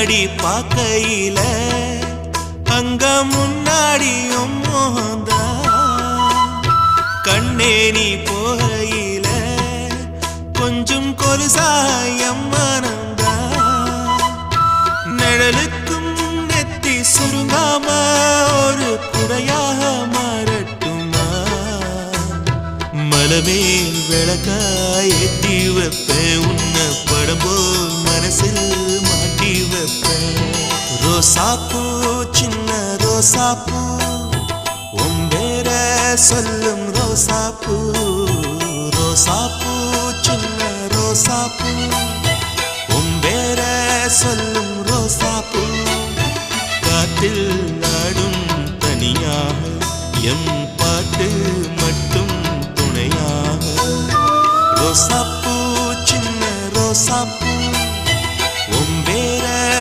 பின்னாடி பார்க்கையில அங்க முன்னாடியும் மோகந்தா கண்ணே நீ போகையில கொஞ்சம் கொலுசாயம் மனந்தா நிழலுக்கும் நெத்தி சுருங்காம ஒரு குடையாக மாறட்டுமா மலமேல் விளக்காய் ஏத்தி வைப்பேன் உன்னை படம் போல் மனசில் மாட்டி வைப்பேன் ரோசாப்பூ சின்ன ரோசாப்பூ உன் பேர சொல்லும் ரோசாப்பூ ரோசாப்பூ சின்ன ரோசாப்பூ உன் பேர சொல்லும் ரோசாப்பூ காத்தில் ஆடும் தனியாக எம் பாட்டு மட்டும் துணையாக ரோசாப்பூ சின்ன ரோசாப்பூ